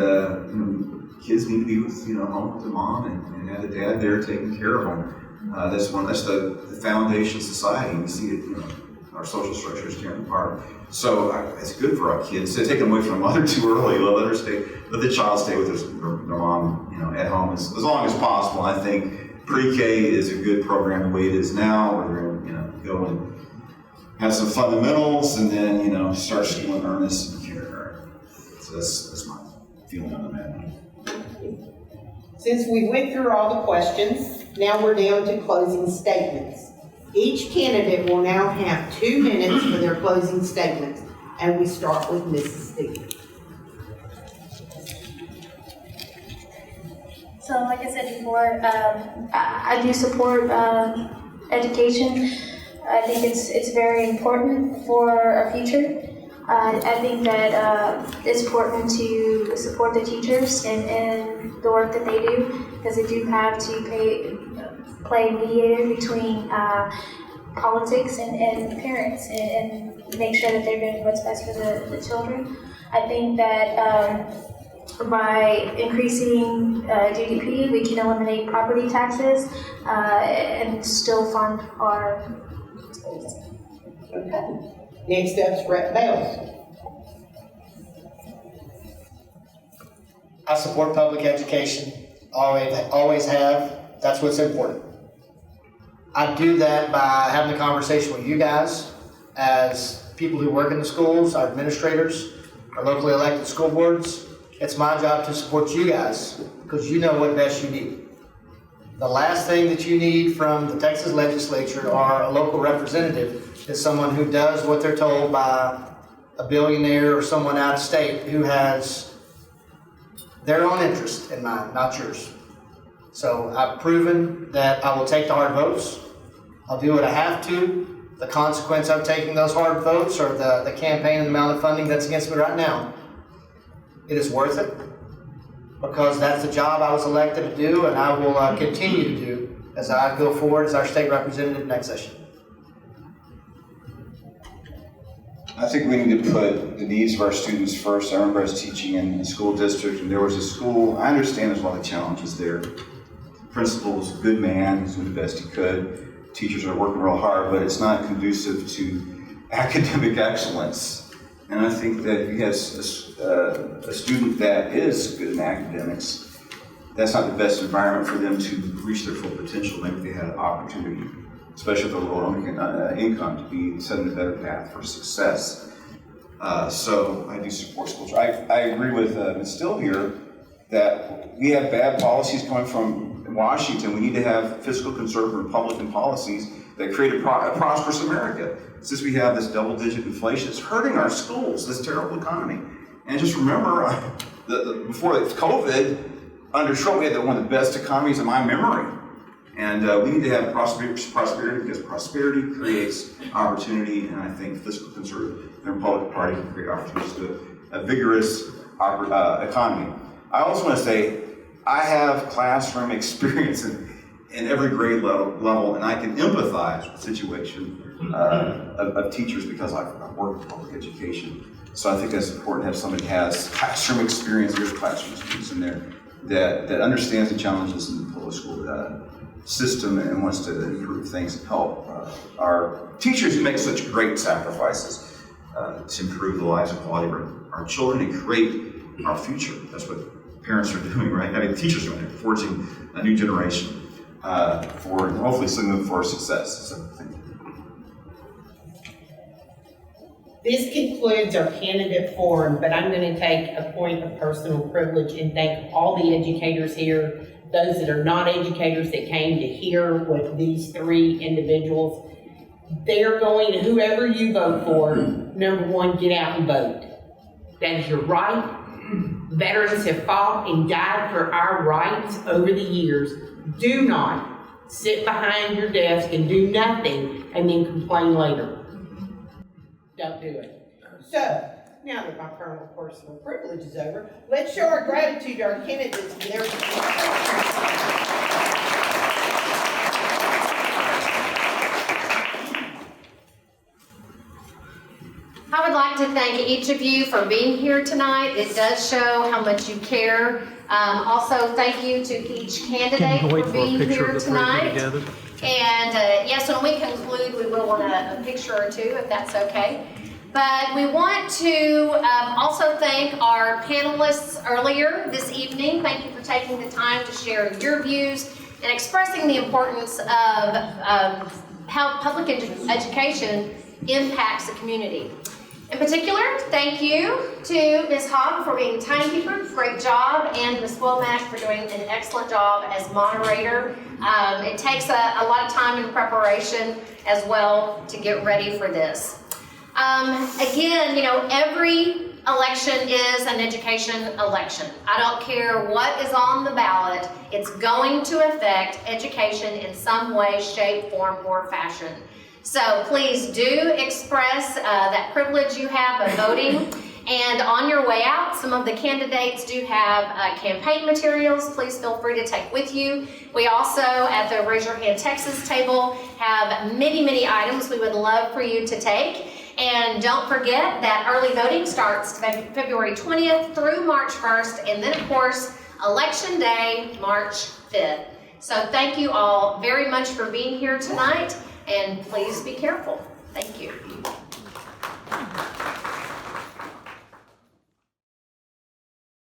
kids need to be with, home with the mom and have the dad there taking care of them. That's the foundation of society. We see it, our social structure is tearing apart. So it's good for our kids. So take them away from the mother too early. Let the child stay with their mom, at home as long as possible. I think pre-K is a good program the way it is now. We're going to go and have some fundamentals, and then start school in earnest in kindergarten. So that's my feeling on the matter. Since we went through all the questions, now we're down to closing statements. Each candidate will now have 2 minutes for their closing statements, and we start with Mrs. Steele. So, like I said before, I do support education. I think it's very important for our future. I think that it's important to support the teachers and the work that they do, because they do have to play mediator between politics and parents, and make sure that they're doing what's best for the children. I think that by increasing GDP, we can eliminate property taxes and still fund our schools. Okay. Next up is Ernest Bailes. I support public education, always have. That's what's important. I do that by having a conversation with you guys as people who work in the schools, our administrators, our locally elected school boards. It's my job to support you guys because you know what best you need. The last thing that you need from the Texas legislature or a local representative is someone who does what they're told by a billionaire or someone out of state who has their own interest in mind, not yours. So I've proven that I will take the hard votes. I'll do what I have to. The consequence of taking those hard votes or the campaign and the amount of funding that's against me right now, it is worth it because that's the job I was elected to do, and I will continue to do as I go forward as our state representative next session. I think we need to put the needs of our students first. I remember I was teaching in a school district, and there was a school, I understand there's a lot of challenges there. The principal was a good man, he's doing the best he could. Teachers are working real hard, but it's not conducive to academic excellence. And I think that if you have a student that is good in academics, that's not the best environment for them to reach their full potential. Maybe they had an opportunity, especially with the lower income, to be set in a better path for success. So I do support school. I agree with Ms. Steele here that we have bad policies coming from Washington. We need to have fiscal conservative Republican policies that create a prosperous America. Since we have this double-digit inflation, it's hurting our schools, this terrible economy. And just remember, before COVID, under Trump, we had one of the best economies in my memory. And we need to have prosperity because prosperity creates opportunity, and I think fiscal conservative and Republican Party can create opportunities to a vigorous economy. I also want to say, I have classroom experience in every grade level, and I can empathize with the situation of teachers because I've worked in public education. So I think that's important to have somebody who has classroom experience, there's classroom experience in there, that understands the challenges in the public school system and wants to improve things and help our teachers who make such great sacrifices to improve the lives and quality of our children and create our future. That's what parents are doing, right? I mean, teachers are doing it, forging a new generation for hopefully setting them for success. So, thank you. This concludes our candidate forum, but I'm going to take a point of personal privilege and thank all the educators here, those that are not educators that came to hear what these three individuals. They're going, whoever you vote for, number one, get out and vote. That is your right. Veterans have fought and died for our rights over the years. Do not sit behind your desk and do nothing and then complain later. Don't do it. So, now that my personal privilege is over, let's show our gratitude to our candidates for their I would like to thank each of you for being here tonight. It does show how much you care. Also, thank you to each candidate for being here tonight. And yes, when we conclude, we will want a picture or two, if that's okay. But we want to also thank our panelists earlier this evening. Thank you for taking the time to share your views and expressing the importance of how public education impacts the community. In particular, thank you to Ms. Hogg for being timekeeper, great job, and Ms. Wilmack for doing an excellent job as moderator. It takes a lot of time and preparation as well to get ready for this. Again, you know, every election is an education election. I don't care what is on the ballot, it's going to affect education in some way, shape, form, or fashion. So please do express that privilege you have of voting. And on your way out, some of the candidates do have campaign materials. Please feel free to take with you. We also, at the Raise Your Hand Texas table, have many, many items we would love for you to take. And don't forget that early voting starts February 20th through March 1st. And then, of course, Election Day, March 5th. So thank you all very much for being here tonight. And please be careful. Thank you.